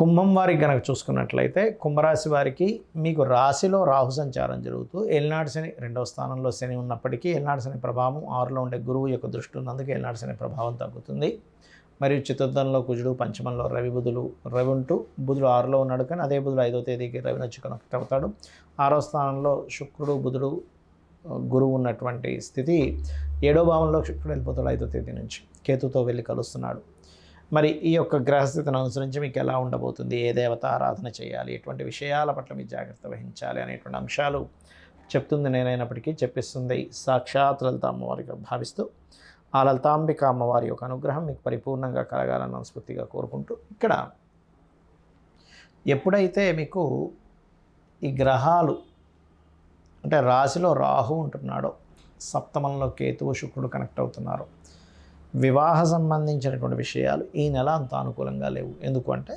కుంభం వారికి కనుక చూసుకున్నట్లయితే కుంభరాశి వారికి మీకు రాశిలో రాహు సంచారం జరుగుతూ ఏలినాటి శని 2వ స్థానంలో శని ఉన్నప్పటికీ ఏలినాటి శని ప్రభావం 6లో ఉండే గురువు యొక్క దృష్టి ఉన్నందుకు ఏలినాటి శని ప్రభావం తగ్గుతుంది. మరియు చతుర్థంలో కుజుడు, పంచమంలో రవి ఉంటూ బుధుడు 6లో ఉన్నాడు, కానీ అదే బుధుడు 5వ తేదీకి రవి వచ్చి కనెక్ట్ అవుతాడు. 6వ స్థానంలో శుక్రుడు, బుధుడు, గురువు ఉన్నటువంటి స్థితి. 7వ భావంలో శుక్రుడు వెళ్ళిపోతాడు 5వ తేదీ నుంచి, కేతుతో వెళ్ళి కలుస్తున్నాడు. మరి ఈ యొక్క గ్రహస్థితిని అనుసరించి మీకు ఎలా ఉండబోతుంది, ఏ దేవత ఆరాధన చేయాలి, ఎటువంటి విషయాల పట్ల మీరు జాగ్రత్త వహించాలి అనేటువంటి అంశాలు చెప్తుంది నేనైనప్పటికీ చెప్పిస్తుంది సాక్షాత్ లలిత అమ్మవారిగా భావిస్తూ ఆ లలితాంబిక అమ్మవారి యొక్క అనుగ్రహం మీకు పరిపూర్ణంగా కలగాలని మనస్ఫూర్తిగా కోరుకుంటూ, ఇక్కడ ఎప్పుడైతే మీకు ఈ గ్రహాలు అంటే రాశిలో రాహు ఉంటున్నాడో, సప్తమంలో కేతువు, శుక్రుడు కనెక్ట్ అవుతున్నారు, వివాహ సంబంధించినటువంటి విషయాలు ఈ నెల అంత అనుకూలంగా లేవు. ఎందుకంటే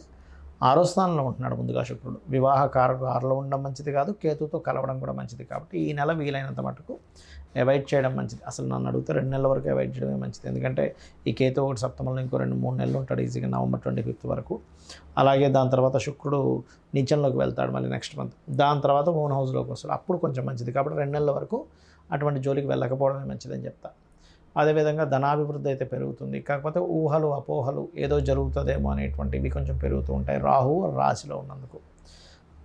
6వ స్థానంలో ఉంటున్నాడు ముందుగా శుక్రుడు. వివాహ కారకుడు 6లో ఉండడం మంచిది కాదు, కేతుతో కలవడం కూడా మంచిది. కాబట్టి ఈ నెల వీలైనంత మటుకు అవాయిడ్ చేయడం మంచిది. అసలు నన్ను అడిగితే 2 నెలల వరకు అవాయిడ్ చేయడమే మంచిది. ఎందుకంటే ఈ కేతు ఒకటి సప్తమంలో ఇంకో 2-3 నెలలు ఉంటాడు ఈజీగా, నవంబర్ 25 వరకు. అలాగే దాని తర్వాత శుక్రుడు నీచంలోకి వెళ్తాడు మళ్ళీ నెక్స్ట్ మంత్. దాని తర్వాత ఓన్ హౌస్లోకి వస్తాడు, అప్పుడు కొంచెం మంచిది. కాబట్టి 2 నెలల వరకు అటువంటి జోలికి వెళ్ళకపోవడమే మంచిదని చెప్తా. అదేవిధంగా ధనాభివృద్ధి అయితే పెరుగుతుంది, కాకపోతే ఊహలు, అపోహలు ఏదో జరుగుతుందేమో అనేటువంటివి కొంచెం పెరుగుతూ ఉంటాయి రాహు రాశిలో ఉన్నందుకు.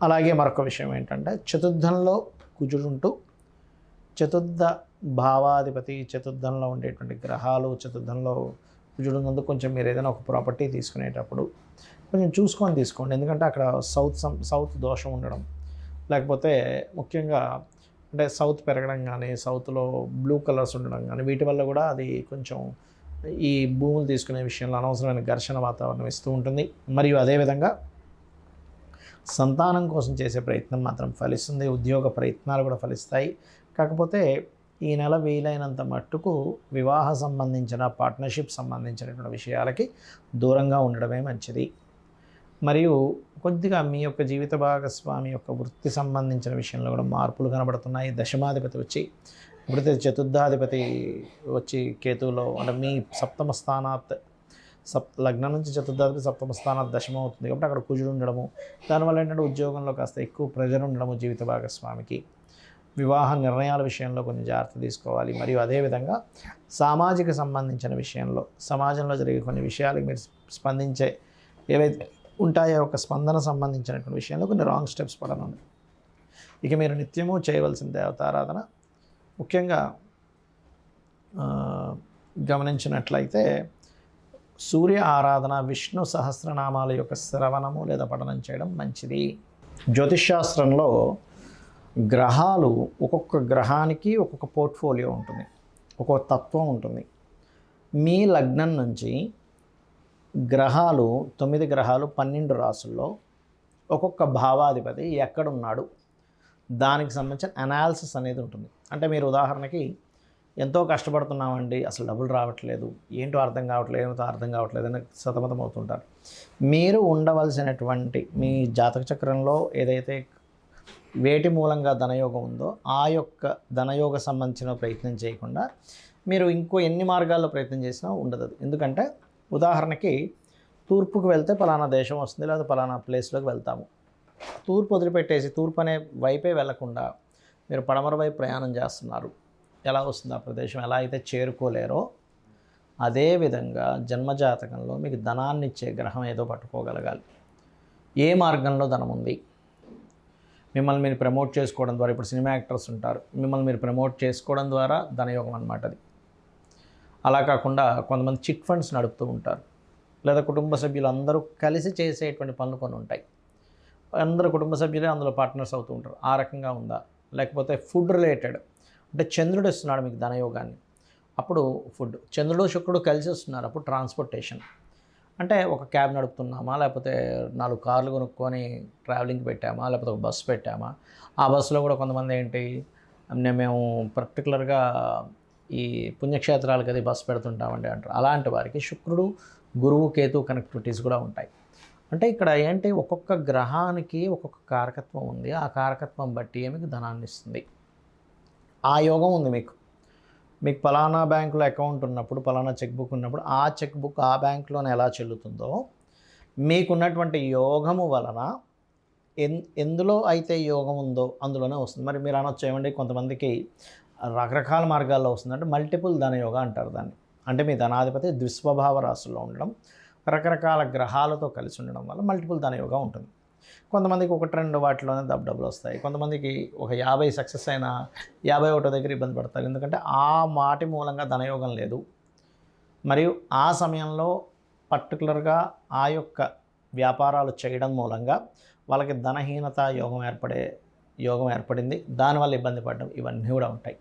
అలాగే మరొక విషయం ఏంటంటే చతుర్థంలో కుజుడుంటూ, చతుర్థ భావాధిపతి, చతుర్థంలో ఉండేటువంటి గ్రహాలు చతుర్థంలో కుజుడు ఉన్నందుకు కొంచెం మీరు ఏదైనా ఒక ప్రాపర్టీ తీసుకునేటప్పుడు కొంచెం చూసుకొని తీసుకోండి. ఎందుకంటే అక్కడ సౌత్ దోషం ఉండడం, లేకపోతే ముఖ్యంగా అంటే సౌత్ పెరగడం కానీ, సౌత్లో బ్లూ కలర్స్ ఉండడం కానీ, వీటి వల్ల కూడా అది కొంచెం ఈ భూములు తీసుకునే విషయంలో అనవసరమైన ఘర్షణ వాతావరణం ఇస్తూ ఉంటుంది. మరియు అదేవిధంగా సంతానం కోసం చేసే ప్రయత్నం మాత్రం ఫలిస్తుంది, ఉద్యోగ ప్రయత్నాలు కూడా ఫలిస్తాయి. కాకపోతే ఈ నెల వీలైనంత మట్టుకు వివాహ సంబంధించిన, పార్ట్నర్షిప్ సంబంధించినటువంటి విషయాలకి దూరంగా ఉండడమే మంచిది. మరియు కొద్దిగా మీ యొక్క జీవిత భాగస్వామి యొక్క వృత్తి సంబంధించిన విషయంలో కూడా మార్పులు కనబడుతున్నాయి. దశమాధిపతి వచ్చి ఎప్పుడైతే చతుర్థాధిపతి వచ్చి కేతువులో అంటే మీ సప్తమ స్థానాత్ లగ్నం నుంచి చతుర్థాధిపతి సప్తమ స్థానాత్ దశమ అవుతుంది. కాబట్టి అక్కడ కుజుడు ఉండడము, దానివల్ల ఏంటంటే ఉద్యోగంలో కాస్త ఎక్కువ ప్రెజర్ ఉండడము జీవిత భాగస్వామికి. వివాహ నిర్ణయాల విషయంలో కొంచెం జాగ్రత్త తీసుకోవాలి. మరియు అదేవిధంగా సామాజిక సంబంధించిన విషయంలో సమాజంలో జరిగే కొన్ని విషయాలకు మీరు స్పందించే ఏవైతే ఉంటాయో ఒక స్పందన సంబంధించినటువంటి విషయంలో కొన్ని రాంగ్ స్టెప్స్ పడనుంది. ఇక మీరు నిత్యము చేయవలసిన దేవతారాధన ముఖ్యంగా గమనించినట్లయితే సూర్య ఆరాధన, విష్ణు సహస్రనామాల యొక్క శ్రవణము లేదా పఠనం చేయడం మంచిది. జ్యోతిష్శాస్త్రంలో గ్రహాలు ఒక్కొక్క గ్రహానికి ఒక్కొక్క పోర్ట్ఫోలియో ఉంటుంది, ఒక్కొక్క తత్వం ఉంటుంది. మీ లగ్నం నుంచి గ్రహాలు 9 గ్రహాలు 12 రాసుల్లో ఒక్కొక్క భావాధిపతి ఎక్కడున్నాడు దానికి సంబంధించిన అనాలిసిస్ అనేది ఉంటుంది. అంటే మీరు ఉదాహరణకి ఎంతో కష్టపడుతున్నామండి, అసలు డబ్బులు రావట్లేదు, ఏంటో అర్థం కావట్లేదు, ఏమిటో అర్థం కావట్లేదు అని సతమతం అవుతుంటారు. మీరు ఉండవలసినటువంటి మీ జాతక చక్రంలో ఏదైతే వేటి మూలంగా ధనయోగం ఉందో ఆ యొక్క ధనయోగ సంబంధించిన ప్రయత్నం చేయకుండా మీరు ఇంకో ఎన్ని మార్గాల్లో ప్రయత్నం చేసినా ఉండదు. ఎందుకంటే ఉదాహరణకి తూర్పుకు వెళ్తే పలానా దేశం వస్తుంది, లేదా పలానా ప్లేస్లోకి వెళ్తాము. తూర్పు వదిలిపెట్టేసి తూర్పు అనే వైపే వెళ్లకుండా మీరు పడమర వైపు ప్రయాణం చేస్తున్నారు. ఎలా వస్తుంది ఆ ప్రదేశం? ఎలా అయితే చేరుకోలేరో అదేవిధంగా జన్మజాతకంలో మీకు ధనాన్ని ఇచ్చే గ్రహం ఏదో పట్టుకోగలగాలి. ఏ మార్గంలో ధనం ఉంది? మిమ్మల్ని మీరు ప్రమోట్ చేసుకోవడం ద్వారా, ఇప్పుడు సినిమా యాక్టర్స్ ఉంటారు, మిమ్మల్ని మీరు ప్రమోట్ చేసుకోవడం ద్వారా ధనయోగం అన్నమాట అది. అలా కాకుండా కొంతమంది చిట్ ఫండ్స్ నడుపుతూ ఉంటారు, లేదా కుటుంబ సభ్యులు అందరూ కలిసి చేసేటువంటి పనులు కొన్ని ఉంటాయి. అందరూ కుటుంబ సభ్యులే అందులో పార్ట్నర్స్ అవుతూ ఉంటారు. ఆ రకంగా ఉందా? లేకపోతే ఫుడ్ రిలేటెడ్ అంటే చంద్రుడు ఇస్తున్నాడు మీకు ధనయోగాన్ని, అప్పుడు ఫుడ్. చంద్రుడు శుక్రుడు కలిసి వస్తున్నారు, అప్పుడు ట్రాన్స్పోర్టేషన్. అంటే ఒక క్యాబ్ నడుపుతున్నామా, లేకపోతే 4 కార్లు కొనుక్కొని ట్రావెలింగ్ పెట్టామా, లేకపోతే ఒక బస్సు పెట్టామా. ఆ బస్సులో కూడా కొంతమంది ఏంటి, మేము పర్టికులర్గా ఈ పుణ్యక్షేత్రాలకు అది బస్సు పెడుతుంటామండి అంటారు. అలాంటి వారికి శుక్రుడు, గురువు, కేతు కనెక్టివిటీస్ కూడా ఉంటాయి. అంటే ఇక్కడ ఏంటి, ఒక్కొక్క గ్రహానికి ఒక్కొక్క కారకత్వం ఉంది. ఆ కారకత్వం బట్టి మీకు ధనాన్ని ఇస్తుంది. ఆ యోగం ఉంది మీకు. పలానా బ్యాంకులో అకౌంట్ ఉన్నప్పుడు, పలానా చెక్ బుక్ ఉన్నప్పుడు ఆ చెక్ బుక్ ఆ బ్యాంకులోనే ఎలా చెల్లుతుందో, మీకున్నటువంటి యోగము వలన ఎందులో అయితే యోగం ఉందో అందులోనే వస్తుంది. మరి మీరు అనొచ్చు ఏమండి, కొంతమందికి రకరకాల మార్గాల్లో వస్తుంది అంటే మల్టిపుల్ ధనయోగ అంటారు దాన్ని. అంటే మీ ధనాధిపతి ద్విస్వభావ రాశుల్లో ఉండడం, రకరకాల గ్రహాలతో కలిసి ఉండడం వల్ల మల్టిపుల్ ధనయోగం ఉంటుంది. కొంతమందికి 1-2 వాటిలోనే డబ్బులు వస్తాయి. కొంతమందికి ఒక 50 సక్సెస్ అయినా 51 దగ్గర ఇబ్బంది పడతారు. ఎందుకంటే ఆ మాటి మూలంగా ధనయోగం లేదు. మరియు ఆ సమయంలో పర్టికులర్గా ఆ యొక్క వ్యాపారాలు చేయడం మూలంగా వాళ్ళకి ధనహీనత యోగం ఏర్పడింది. దానివల్ల ఇబ్బంది పడడం ఇవన్నీ కూడా ఉంటాయి.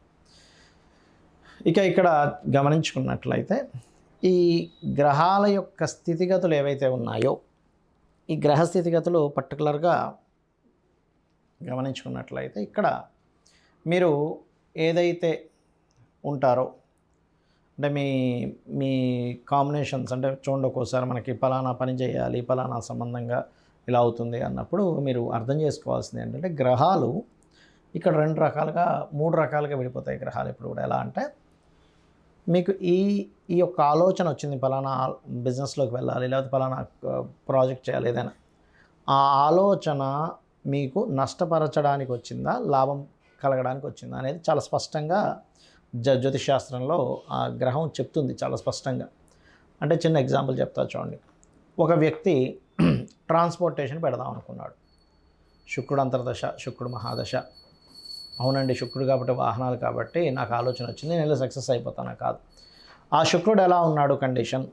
ఇక ఇక్కడ గమనించుకున్నట్లయితే ఈ గ్రహాల యొక్క స్థితిగతులు ఏవైతే ఉన్నాయో, ఈ గ్రహ స్థితిగతులు పర్టికులర్గా గమనించుకున్నట్లయితే ఇక్కడ మీరు ఏదైతే ఉంటారో అంటే మీ కాంబినేషన్స్ అంటే చూడండి, ఒక్కోసారి మనకి పలానా పని చేయాలి, పలానా సంబంధంగా ఇలా అవుతుంది అన్నప్పుడు మీరు అర్థం చేసుకోవాల్సింది ఏంటంటే గ్రహాలు ఇక్కడ 3 రకాలుగా విడిపోతాయి గ్రహాలు ఇప్పుడు కూడా. ఎలా అంటే మీకు ఈ యొక్క ఆలోచన వచ్చింది, పలానా బిజినెస్లోకి వెళ్ళాలి, లేకపోతే పలానా ప్రాజెక్ట్ చేయాలి, ఏదైనా ఆ ఆలోచన మీకు నష్టపరచడానికి వచ్చిందా, లాభం కలగడానికి వచ్చిందా అనేది చాలా స్పష్టంగా జ్యోతిష్ శాస్త్రంలో ఆ గ్రహం చెప్తుంది చాలా స్పష్టంగా. అంటే చిన్న ఎగ్జాంపుల్ చెప్తా చూడండి. ఒక వ్యక్తి ట్రాన్స్పోర్టేషన్ పెడదాం అనుకున్నాడు. శుక్రుడు అంతర్దశ, శుక్రుడు మహాదశ. అవునండి, శుక్రుడు కాబట్టి వాహనాలు కాబట్టి నాకు ఆలోచన వచ్చింది, నేను సక్సెస్ అయిపోతానా? కాదు. ఆ శుక్రుడు ఎలా ఉన్నాడు కండిషన్,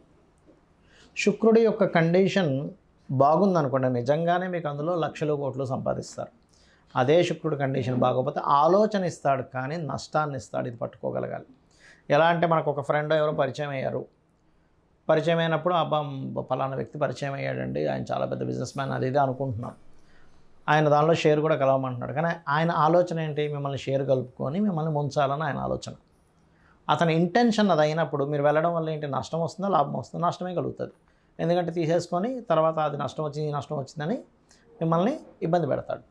శుక్రుడి యొక్క కండిషన్ బాగుందనుకోండి, నిజంగానే మీకు అందులో లక్షలు కోట్లు సంపాదిస్తారు. అదే శుక్రుడు కండిషన్ బాగోకపోతే ఆలోచన ఇస్తాడు కానీ నష్టాన్ని ఇస్తాడు. ఇది పట్టుకోగలగాలి. ఎలా అంటే మనకు ఒక ఫ్రెండ్ ఎవరో పరిచయం అయ్యారు. పరిచయం అయినప్పుడు అబ్బా పలానా వ్యక్తి పరిచయం అయ్యాడండి, ఆయన చాలా పెద్ద బిజినెస్ మ్యాన్, అది ఇది అనుకుంటున్నాం. ఆయన దానిలో షేర్ కూడా కలవమంటున్నాడు. కానీ ఆయన ఆలోచన ఏంటి, మిమ్మల్ని షేర్ కలుపుకొని మిమ్మల్ని ముంచాలని ఆయన ఆలోచన. అతని ఇంటెన్షన్ అది అయినప్పుడు మీరు వెళ్ళడం వల్ల ఏంటి, నష్టం వస్తుందా లాభం వస్తుందా? నష్టమే కలుగుతుంది. ఎందుకంటే తీసేసుకొని తర్వాత అది నష్టం వచ్చింది, నష్టం వచ్చిందని మిమ్మల్ని ఇబ్బంది పెడతాడు.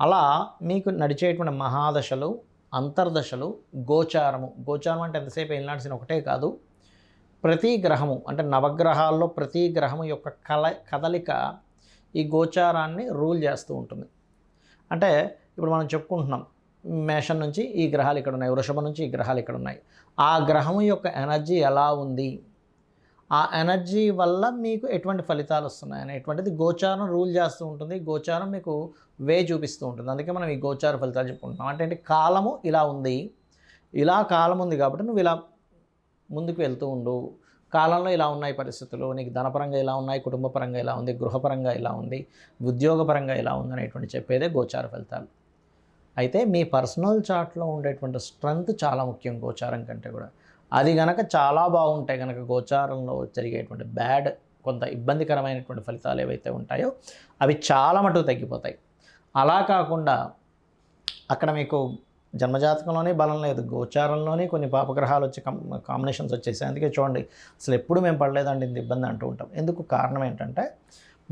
అలా మీకు నడిచేటువంటి మహాదశలు, అంతర్దశలు, గోచారం అంటే ఎంతసేపు వెళ్ళాల్సిన ఒకటే కాదు, ప్రతి గ్రహము అంటే నవగ్రహాల్లో ప్రతి గ్రహము యొక్క కదలిక ఈ గోచారాన్ని రూల్ చేస్తూ ఉంటుంది. అంటే ఇప్పుడు మనం చెప్పుకుంటున్నాం, మేషం నుంచి ఈ గ్రహాలు ఇక్కడ ఉన్నాయి, వృషభం నుంచి ఈ గ్రహాలు ఇక్కడ ఉన్నాయి. ఆ గ్రహం యొక్క ఎనర్జీ ఎలా ఉంది, ఆ ఎనర్జీ వల్ల మీకు ఎటువంటి ఫలితాలు వస్తున్నాయి అనేటువంటిది గోచారం రూల్ చేస్తూ ఉంటుంది. గోచారం మీకు చూపిస్తూ ఉంటుంది. అందుకే మనం ఈ గోచార ఫలితాలు చెప్పుకుంటున్నాం. అంటే కాలము ఇలా ఉంది, ఇలా కాలం ఉంది కాబట్టి నువ్వు ఇలా ముందుకు వెళ్తూ ఉండు. కాలంలో ఇలా ఉన్నాయి పరిస్థితులు, నీకు ధనపరంగా ఇలా ఉన్నాయి, కుటుంబపరంగా ఇలా ఉంది, గృహపరంగా ఇలా ఉంది, ఉద్యోగపరంగా ఇలా ఉంది అనేటువంటి చెప్పేదే గోచార ఫలితాలు. అయితే మీ పర్సనల్ చార్ట్లో ఉండేటువంటి స్ట్రెంగ్త్ చాలా ముఖ్యం గోచారం కంటే కూడా. అది గనక చాలా బాగుంటాయి కనుక గోచారంలో జరిగేటువంటి కొంత ఇబ్బందికరమైనటువంటి ఫలితాలు ఏవైతే ఉంటాయో అవి చాలా మటుకు తగ్గిపోతాయి. అలా కాకుండా అక్కడ మీకు జన్మజాతకంలోనే బలం లేదు, గోచారంలోనే కొన్ని పాపగ్రహాలు వచ్చి కాంబినేషన్స్ వచ్చేసాయి. అందుకే చూడండి, అసలు ఎప్పుడు మేము పడలేదండి ఇంత ఇబ్బంది అంటూ ఉంటాం. ఎందుకు? కారణం ఏంటంటే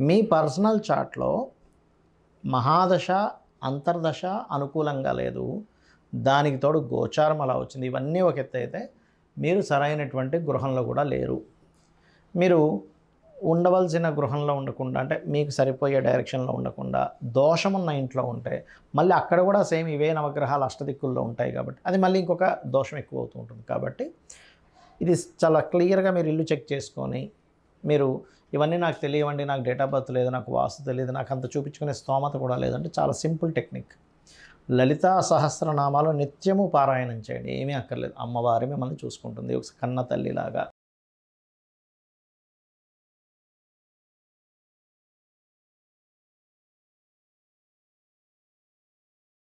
మీ పర్సనల్ చార్ట్లో మహాదశ, అంతర్దశ అనుకూలంగా లేదు, దానికి తోడు గోచారం అలా వచ్చింది. ఇవన్నీ ఒక ఎత్తు అయితే మీరు సరైనటువంటి గృహంలో కూడా లేరు. మీరు ఉండవలసిన గృహంలో ఉండకుండా, అంటే మీకు సరిపోయే డైరెక్షన్లో ఉండకుండా దోషమున్న ఇంట్లో ఉంటే మళ్ళీ అక్కడ కూడా సేమ్ ఇవే నవగ్రహాలు అష్టదిక్కుల్లో ఉంటాయి కాబట్టి అది మళ్ళీ ఇంకొక దోషం ఎక్కువ అవుతూ ఉంటుంది. కాబట్టి ఇది చాలా క్లియర్గా మీరు ఇల్లు చెక్ చేసుకొని, మీరు ఇవన్నీ నాకు తెలియవండి, నాకు డేట్ ఆఫ్ బర్త్ లేదు, నాకు వాస్తు తెలియదు, నాకు అంత చూపించుకునే స్తోమత కూడా లేదంటే చాలా సింపుల్ టెక్నిక్. లలితా సహస్రనామాలు నిత్యము పారాయణం చేయండి. ఏమీ అక్కర్లేదు, అమ్మవారి మిమ్మల్ని చూసుకుంటుంది ఒక కన్న తల్లిలాగా.